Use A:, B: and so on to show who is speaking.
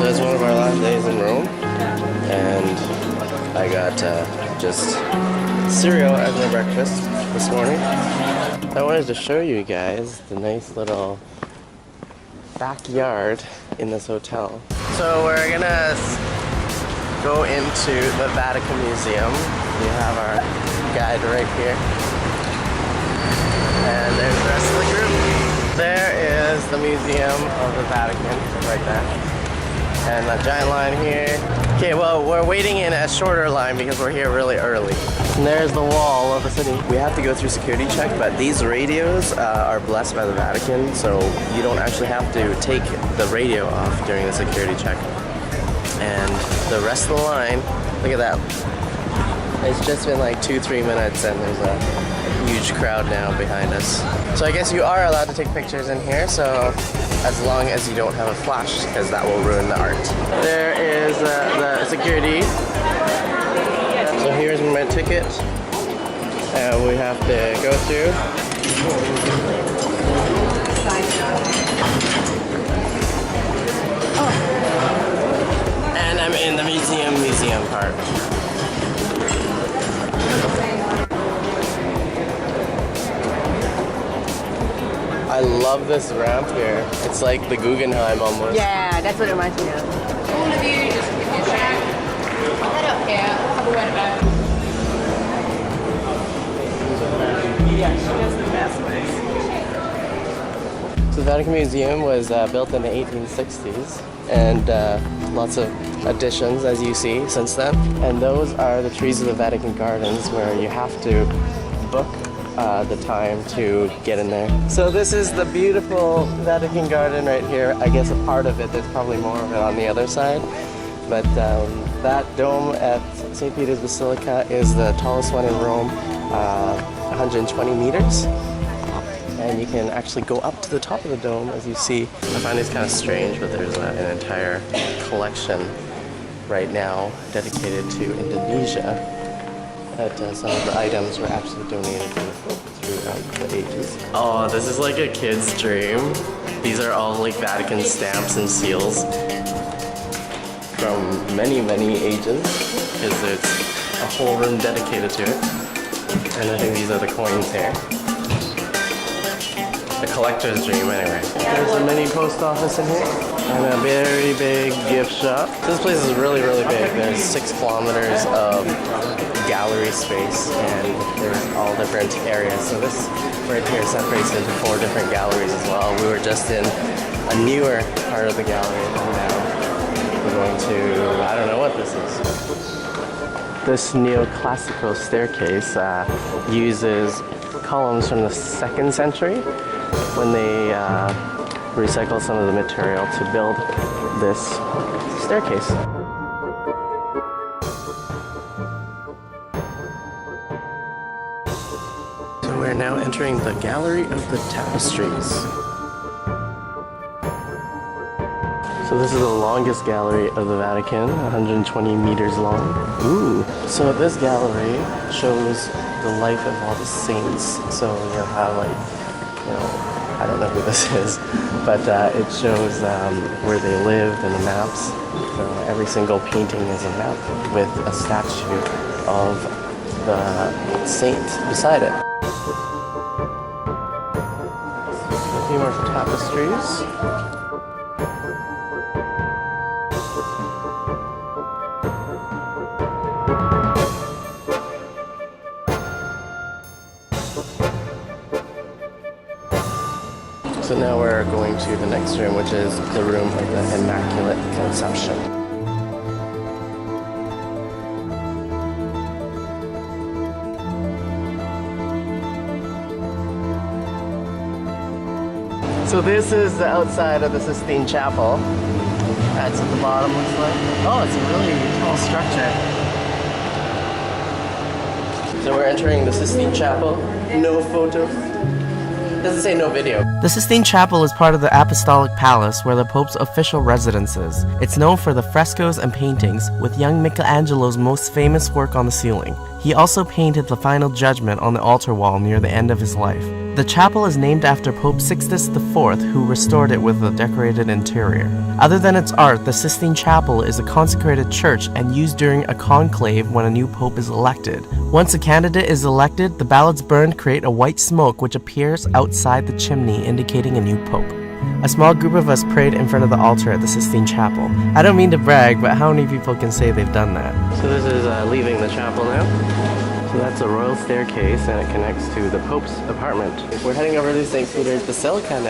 A: So it's one of our last days in Rome, and I got just cereal as my breakfast this morning. I wanted to show you guys the nice little backyard in this hotel. So we're gonna go into the Vatican Museum. We have our guide right here. And there's the rest of the group. There is the Museum of the Vatican right there. And a giant line here. Okay, well, we're waiting in a shorter line because we're here really early. And there's the wall of the city. We have to go through security check, but these radios are blessed by the Vatican, so you don't actually have to take the radio off during the security check. And the rest of the line, look at that. It's just been like 2-3 minutes and there's a huge crowd now behind us. So I guess you are allowed to take pictures in here, so as long as you don't have a flash, because that will ruin the art. There is the security. So here's my ticket. And we have to go through. And I'm in the museum part. I love this ramp here. It's like the Guggenheim almost.
B: Yeah, that's what it reminds me of.
C: All of you, just give me a check. Head up here, we'll have a word about it.
A: Yeah, she does the best ways. So the Vatican Museum was built in the 1860s, and lots of additions, as you see, since then. And those are the trees of the Vatican Gardens, where you have to book the time to get in there. So this is the beautiful Vatican Garden right here. I guess a part of it, there's probably more of it on the other side. But that dome at St. Peter's Basilica is the tallest one in Rome, 120 meters. And you can actually go up to the top of the dome, as you see. I find it's kind of strange, but there's an entire collection right now dedicated to Indonesia. That some of the items were actually donated to the Pope throughout the ages. Oh, this is like a kid's dream. These are all like Vatican stamps and seals from many, many ages, because there's a whole room dedicated to it. And I think these are the coins here. The collector's dream, anyway. There's a mini post office in here, and a very big gift shop. This place is really, really big. There's 6 kilometers of gallery space, and there's all different areas. So this right here separates into 4 different galleries as well. We were just in a newer part of the gallery, and now we're going to, I don't know what this is. This neoclassical staircase uses columns from the 2nd century when they recycled some of the material to build this staircase. So we're now entering the Gallery of the Tapestries. So this is the longest gallery of the Vatican, 120 meters long. Ooh! So this gallery shows the life of all the saints. So you'll have like, you know, I don't know who this is, but it shows where they lived and the maps. So every single painting is a map with a statue of the saint beside it. A few more tapestries. So now we're going to the next room, which is the room of the Immaculate Conception. So this is the outside of the Sistine Chapel. That's what the bottom looks like. Oh, it's a really tall structure. So we're entering the Sistine Chapel. No photos. Doesn't say no video.
D: The Sistine Chapel is part of the Apostolic Palace, where the Pope's official residence is. It's known for the frescoes and paintings, with young Michelangelo's most famous work on the ceiling. He also painted the Final Judgment on the altar wall near the end of his life. The chapel is named after Pope Sixtus IV, who restored it with a decorated interior. Other than its art, the Sistine Chapel is a consecrated church and used during a conclave when a new pope is elected. Once a candidate is elected, the ballots burned create a white smoke which appears outside the chimney, indicating a new pope. A small group of us prayed in front of the altar at the Sistine Chapel. I don't mean to brag, but how many people can say they've done that?
A: So this is leaving the chapel now. So that's a royal staircase and it connects to the Pope's apartment. We're heading over to St. Peter's Basilica now.